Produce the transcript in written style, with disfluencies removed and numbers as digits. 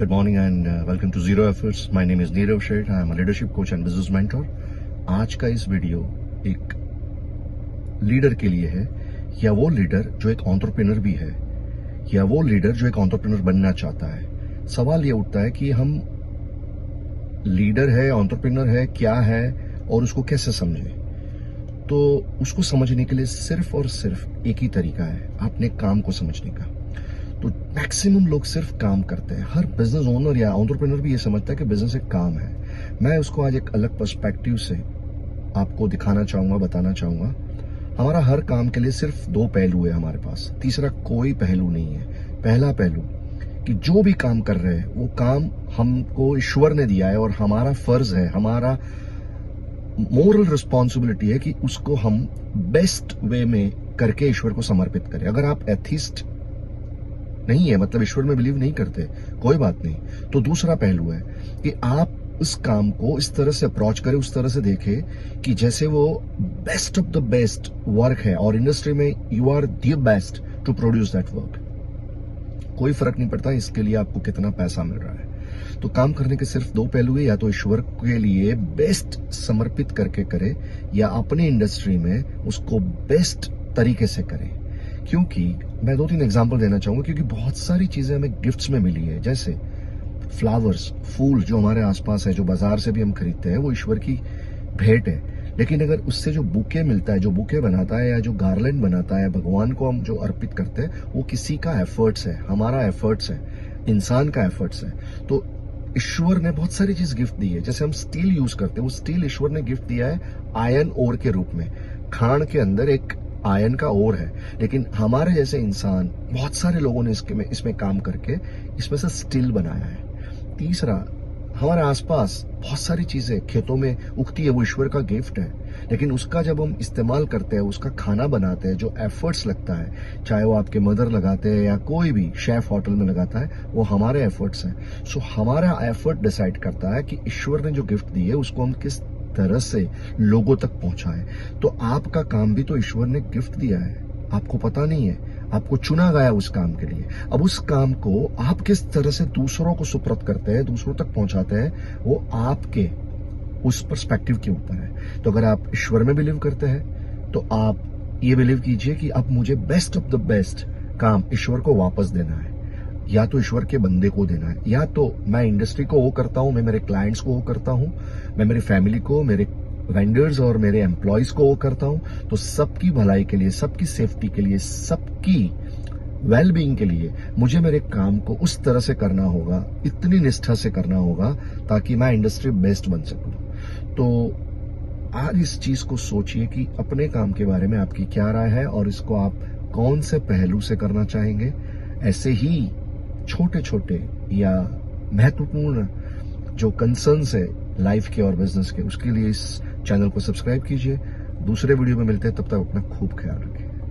Good morning and welcome to Zero Efforts. My name is Neerav Sheth. I am a leadership coach and business mentor. आज का इस video एक leader के लिए है, या वो लीडर जो एक एंटरप्रेन्योर भी है, या वो लीडर जो एक एंटरप्रेन्योर बनना चाहता है। सवाल ये उठता है कि हम लीडर है, एंटरप्रेन्योर है, क्या है और उसको कैसे समझे। तो उसको समझने के लिए सिर्फ और सिर्फ एक ही तरीका है, अपने काम को समझने का। तो मैक्सिमम लोग सिर्फ काम करते हैं। हर बिजनेस ओनर या एंटरप्रेन्योर भी ये समझता है कि बिजनेस एक काम है। मैं उसको आज एक अलग पर्सपेक्टिव से आपको दिखाना चाहूंगा, बताना चाहूंगा। हमारा हर काम के लिए सिर्फ दो पहलू है हमारे पास, तीसरा कोई पहलू नहीं है। पहला पहलू कि जो भी काम कर रहे हैं वो काम हमको ईश्वर ने दिया है और हमारा फर्ज है, हमारा मोरल रिस्पॉन्सिबिलिटी है कि उसको हम बेस्ट वे में करके ईश्वर को समर्पित करें। अगर आप एथिस्ट नहीं है, मतलब ईश्वर में बिलीव नहीं करते, कोई बात नहीं। तो दूसरा पहलू है कि आप उस काम को इस तरह से अप्रोच करें, उस तरह से देखें कि जैसे वो best of the best work है और इंडस्ट्री में you are the best to produce that work. कोई फर्क नहीं पड़ता इसके लिए आपको कितना पैसा मिल रहा है। तो काम करने के सिर्फ दो पहलू है, या तो ईश्वर के लिए बेस्ट समर्पित करके करे, या अपनी इंडस्ट्री में उसको बेस्ट तरीके से करें। क्योंकि मैं 2-3 एग्जांपल देना चाहूंगा, क्योंकि बहुत सारी चीजें हमें गिफ्ट्स में मिली है। जैसे फ्लावर्स, फूल जो हमारे आसपास है, जो बाजार से भी हम खरीदते हैं, वो ईश्वर की भेंट है। लेकिन अगर उससे जो बुके मिलता है, जो बुके बनाता है या जो गार्लैंड बनाता है, भगवान को हम जो अर्पित करते हैं, वो किसी का एफर्ट्स है, हमारा एफर्ट्स है, इंसान का एफर्ट्स है। तो ईश्वर ने बहुत सारी चीज गिफ्ट दी है। जैसे हम स्टील यूज करते हैं, वो स्टील ईश्वर ने गिफ्ट दिया है आयरन ओर के रूप में। खान के अंदर एक आयरन का ओर है, लेकिन हमारे जैसे इंसान, बहुत सारे लोगों ने इसमें काम करके इसमें से स्टील बनाया है। तीसरा, हमारे आसपास बहुत सारी चीजें खेतों में उगती है, वो ईश्वर का गिफ्ट है। लेकिन उसका जब हम इस्तेमाल करते हैं, उसका खाना बनाते हैं, जो एफर्ट्स लगता है, चाहे वो आपके मदर लगाते हैं या कोई भी शेफ होटल में लगाता है, वो हमारे एफर्ट्स हैं। सो हमारा एफर्ट डिसाइड करता है कि ईश्वर ने जो गिफ्ट दी है उसको हम किस तरह से लोगों तक पहुंचाए। तो आपका काम भी तो ईश्वर ने गिफ्ट दिया है, आपको पता नहीं है, आपको चुना गया उस काम के लिए। अब उस काम को आप किस तरह से दूसरों को सुपुर्द करते हैं, दूसरों तक पहुंचाते हैं, वो आपके उस पर्सपेक्टिव के ऊपर है। तो अगर आप ईश्वर में बिलीव करते हैं, तो आप ये बिलीव कीजिए कि अब मुझे बेस्ट ऑफ द बेस्ट काम ईश्वर को वापस देना है, या तो ईश्वर के बंदे को देना है, या तो मैं इंडस्ट्री को वो करता हूं, मैं मेरे क्लाइंट्स को वो करता हूं, मैं मेरी फैमिली को, मेरे वेंडर्स और मेरे एम्प्लॉयज को वो करता हूं। तो सबकी भलाई के लिए, सबकी सेफ्टी के लिए, सबकी वेलबींग के लिए मुझे मेरे काम को उस तरह से करना होगा, इतनी निष्ठा से करना होगा, ताकि मैं इंडस्ट्री बेस्ट बन सकूं। तो आज इस चीज को सोचिए कि अपने काम के बारे में आपकी क्या राय है और इसको आप कौन से पहलू से करना चाहेंगे। ऐसे ही छोटे छोटे या महत्वपूर्ण जो कंसर्न्स है लाइफ के और बिजनेस के, उसके लिए इस चैनल को सब्सक्राइब कीजिए। दूसरे वीडियो में मिलते हैं, तब तक अपना खूब ख्याल रखिए।